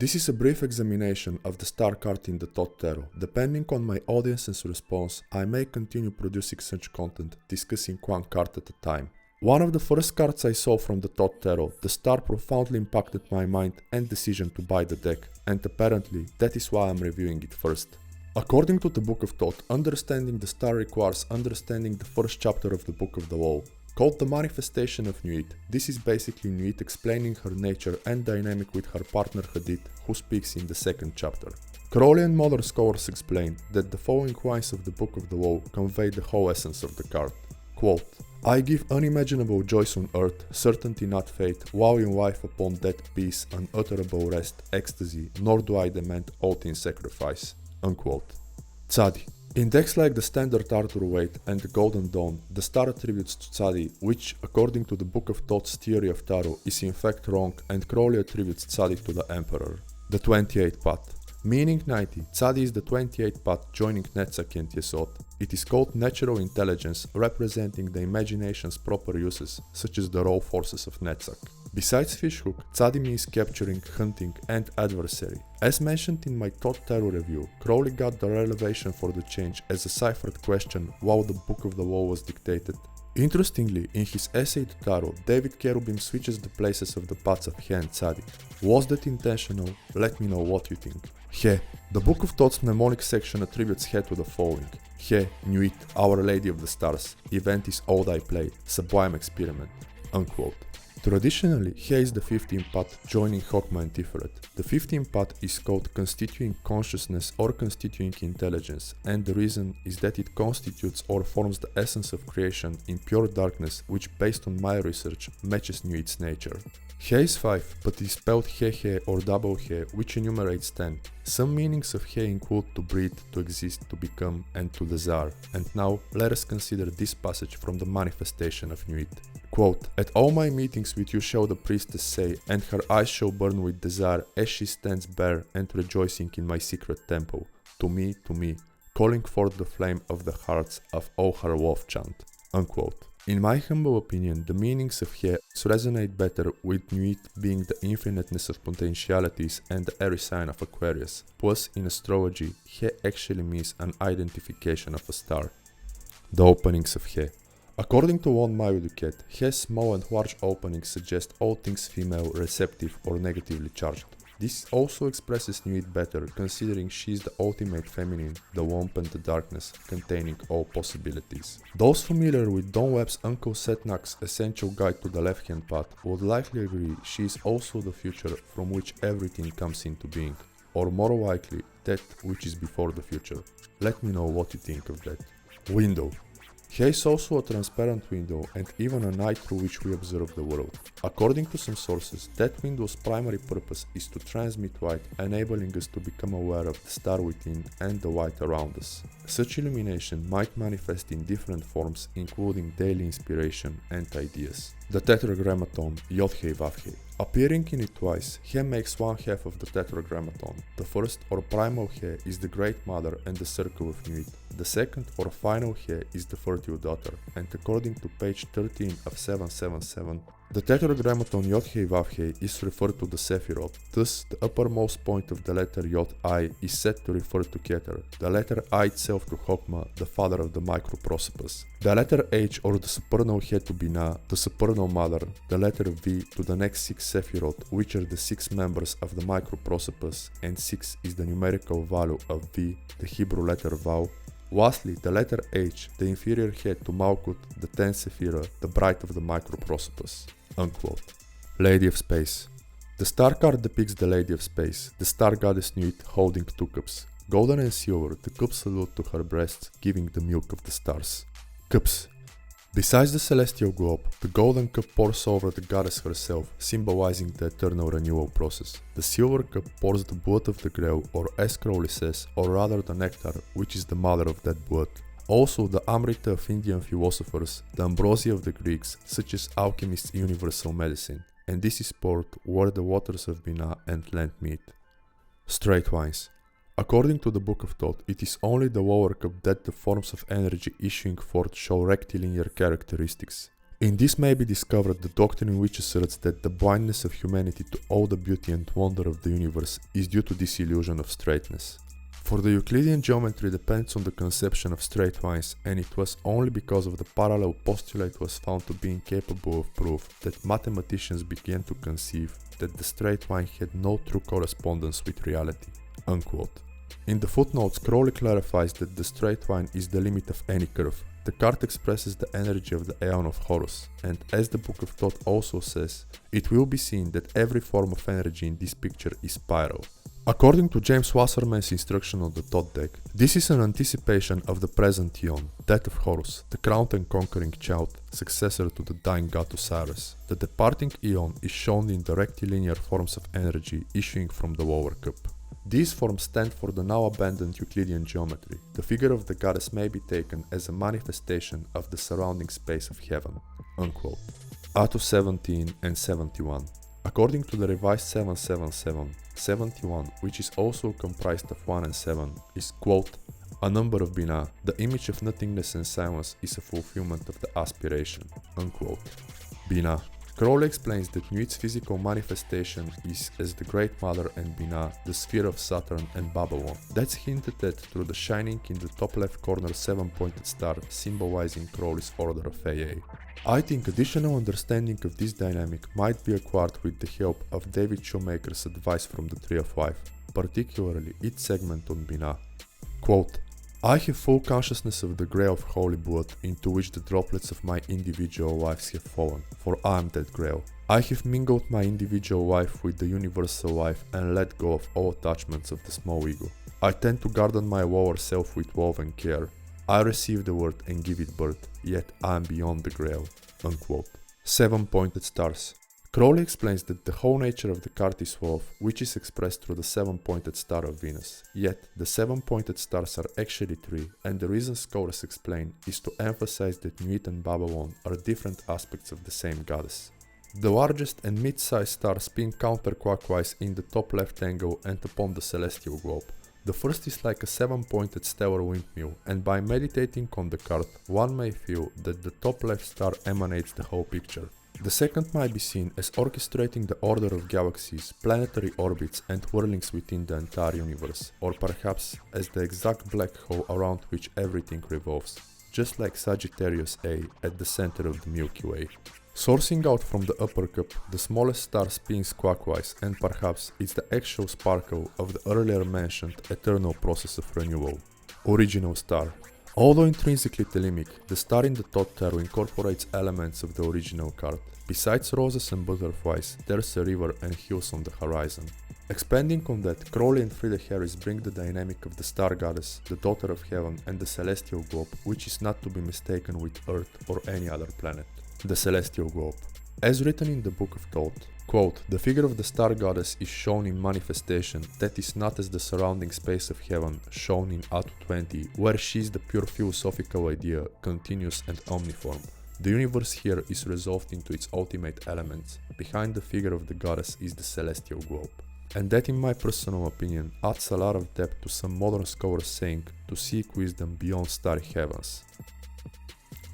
This is a brief examination of the star card in the Thoth Tarot. Depending on my audience's response, I may continue producing such content, discussing one card at a time. One of the first cards I saw from the Thoth Tarot, the star profoundly impacted my mind and decision to buy the deck, and apparently that is why I'm reviewing it first. According to the Book of Thoth, understanding the star requires understanding the first chapter of the Book of the Law, called the Manifestation of Nuit. This is basically Nuit explaining her nature and dynamic with her partner Hadit, who speaks in the second chapter. Crowley and modern scholars explain that the following lines of the Book of the Law convey the whole essence of the card. Quote, I give unimaginable joys on earth, certainty not fate, while in life upon death peace, unutterable rest, ecstasy, nor do I demand aught in sacrifice. Unquote. Tzaddi. In decks like the Standard Arthur Waite and the Golden Dawn, the star attributes to Tzaddi, which, according to the Book of Thoth's theory of tarot, is in fact wrong, and Crowley attributes Tzaddi to the Emperor. The 28th path. Meaning 90, Tzaddi is the 28th path joining Netzach and Yesod. It is called natural intelligence, representing the imagination's proper uses, such as the raw forces of Netzach. Besides fishhook, Tzaddi means capturing, hunting, and adversary. As mentioned in my Thoth Tarot review, Crowley got the relevation for the change as a ciphered question while the Book of the Law was dictated. Interestingly, in his essay to Tarot, David Cherubim switches the places of the paths of Heh and Tzaddi. Was that intentional? Let me know what you think. Heh. The Book of Thoth's mnemonic section attributes Heh to the following. Heh, Nuit, Our Lady of the Stars, event is all I play, sublime experiment. Unquote. Traditionally, Heh is the 15th path joining Chokmah and Tiferet. The 15th path is called constituting consciousness or constituting intelligence, and the reason is that it constitutes or forms the essence of creation in pure darkness, which based on my research matches Nuit's nature. Heh is 5, but it is spelled Heh or double Heh, which enumerates 10. Some meanings of Heh include to breathe, to exist, to become, and to desire. And now, let us consider this passage from the Manifestation of Nuit. Quote, At all my meetings with you shall the priestess say, and her eyes shall burn with desire as she stands bare and rejoicing in my secret temple. To me, calling forth the flame of the hearts of all her love chant. Unquote. In my humble opinion, the meanings of Heh resonate better with Nuit being the infiniteness of potentialities and the airy sign of Aquarius. Plus, in astrology, Heh actually means an identification of a star. The Openings of Heh. According to one Mayuduket, Heh's small and large openings suggest all things female, receptive or negatively charged. This also expresses Nuit better, considering she is the ultimate feminine, the womb and the darkness, containing all possibilities. Those familiar with Don Webb's Uncle Setnak's Essential Guide to the Left-Hand Path would likely agree she is also the future from which everything comes into being, or more likely, that which is before the future. Let me know what you think of that. Window. Heh is also a transparent window and even a night through which we observe the world. According to some sources, that window's primary purpose is to transmit light, enabling us to become aware of the star within and the light around us. Such illumination might manifest in different forms, including daily inspiration and ideas. The Tetragrammaton, YHVH. Appearing in it twice, Heh makes one half of the Tetragrammaton. The first or primal Heh is the Great Mother and the Circle of Nuit. The second or final Heh is the Fertile Daughter, and according to page 13 of 777, the Tetragrammaton YHVH is referred to the Sephiroth. Thus, the uppermost point of the letter Yod I is said to refer to Keter, the letter I itself to Chokmah, the father of the microprosopus, the letter H or the supernal Heh to Binah, the supernal mother, the letter V to the next 6 Sephiroth, which are the 6 members of the microprosopus, and 6 is the numerical value of V, the Hebrew letter Vav. Lastly, the letter H, the inferior Heh to Malkut, the 10 Sephirah, the bride of the microprosopus. Unquote. Lady of Space. The star card depicts the Lady of Space, the star goddess Nuit holding 2 cups. Golden and silver, the cups allude to her breasts, giving the milk of the stars. Cups. Besides the celestial globe, the golden cup pours over the goddess herself, symbolizing the eternal renewal process. The silver cup pours the blood of the Grail, or as Crowley says, or rather the nectar, which is the mother of that blood. Also the Amrita of Indian philosophers, the ambrosia of the Greeks, such as alchemists' universal medicine, and this is poured where the waters of Binah and land meet. Straight lines. According to the Book of Thoth, it is only the lower cup that the forms of energy issuing forth show rectilinear characteristics. In this may be discovered the doctrine which asserts that the blindness of humanity to all the beauty and wonder of the universe is due to this illusion of straightness. For the Euclidean geometry depends on the conception of straight lines, and it was only because of the parallel postulate was found to be incapable of proof that mathematicians began to conceive that the straight line had no true correspondence with reality." Unquote. In the footnotes, Crowley clarifies that the straight line is the limit of any curve. The card expresses the energy of the Aeon of Horus, and as the Book of Thoth also says, it will be seen that every form of energy in this picture is spiral. According to James Wasserman's instruction on the Thoth deck, this is an anticipation of the present Eon, that of Horus, the crowned and conquering child, successor to the dying god Osiris. The departing Eon is shown in the rectilinear forms of energy issuing from the lower cup. These forms stand for the now abandoned Euclidean geometry. The figure of the goddess may be taken as a manifestation of the surrounding space of heaven. Unquote. ATU 17 and 71. According to the revised 777, 71, which is also comprised of 1 and 7, is, quote, "a number of Binah. The image of nothingness and silence is a fulfillment of the aspiration." Unquote. Binah. Crowley explains that Nuit's physical manifestation is as the Great Mother and Binah, the sphere of Saturn and Babylon. That's hinted at through the shining in the top left corner 7-pointed star symbolizing Crowley's order of AA. I think additional understanding of this dynamic might be acquired with the help of David Shoemaker's advice from the Tree of Life, particularly its segment on Binah. Quote, "I have full consciousness of the grail of holy blood into which the droplets of my individual lives have fallen, for I am that grail. I have mingled my individual life with the universal life and let go of all attachments of the small ego. I tend to guard my lower self with love and care. I receive the word and give it birth, yet I am beyond the grail." Unquote. 7-pointed stars. Crowley explains that the whole nature of the card is love, which is expressed through the 7-pointed star of Venus. Yet, the 7-pointed stars are actually 3, and the reason scholars explain is to emphasize that Nuit and Babylon are different aspects of the same goddess. The largest and mid-sized stars spin counterclockwise in the top left angle and upon the celestial globe. The first is like a 7-pointed stellar windmill, and by meditating on the card, one may feel that the top left star emanates the whole picture. The second might be seen as orchestrating the order of galaxies, planetary orbits and whirlings within the entire universe, or perhaps as the exact black hole around which everything revolves, just like Sagittarius A at the center of the Milky Way. Sourcing out from the upper cup, the smallest star spins clockwise, and perhaps it's the actual sparkle of the earlier mentioned eternal process of renewal. Original star. Although intrinsically thelemic, the star in the Thoth Tarot incorporates elements of the original card. Besides roses and butterflies, there's a river and hills on the horizon. Expanding on that, Crowley and Frieda Harris bring the dynamic of the star goddess, the daughter of heaven, and the celestial globe, which is not to be mistaken with Earth or any other planet. The celestial globe. As written in the Book of Thoth, quote, "The figure of the star goddess is shown in manifestation that is not as the surrounding space of heaven shown in ATU 20, where she is the pure philosophical idea, continuous and omniform. The universe here is resolved into its ultimate elements. Behind the figure of the goddess is the celestial globe." And that, in my personal opinion, adds a lot of depth to some modern scholars saying to seek wisdom beyond starry heavens.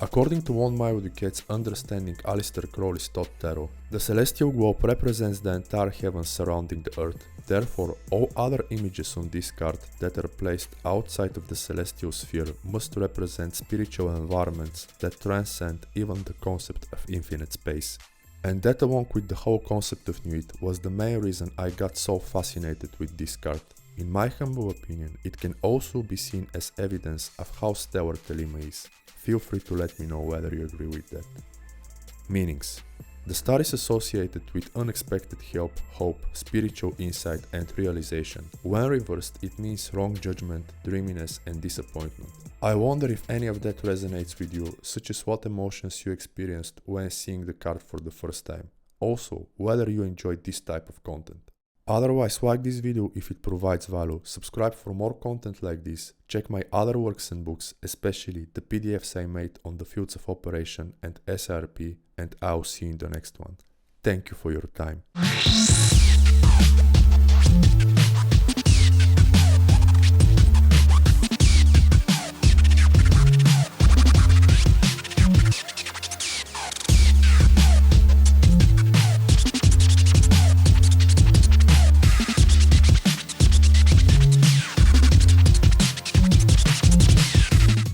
According to one Milo Duquette's understanding Aleister Crowley's Thoth Tarot, the celestial globe represents the entire heavens surrounding the earth. Therefore, all other images on this card that are placed outside of the celestial sphere must represent spiritual environments that transcend even the concept of infinite space. And that, along with the whole concept of Nuit, was the main reason I got so fascinated with this card. In my humble opinion, it can also be seen as evidence of how stellar Thelema is. Feel free to let me know whether you agree with that. Meanings. The star is associated with unexpected help, hope, spiritual insight and realization. When reversed, it means wrong judgment, dreaminess and disappointment. I wonder if any of that resonates with you, such as what emotions you experienced when seeing the card for the first time. Also, whether you enjoyed this type of content. Otherwise, like this video if it provides value, subscribe for more content like this, check my other works and books, especially the PDFs I made on the fields of operation and SRP, and I'll see you in the next one. Thank you for your time.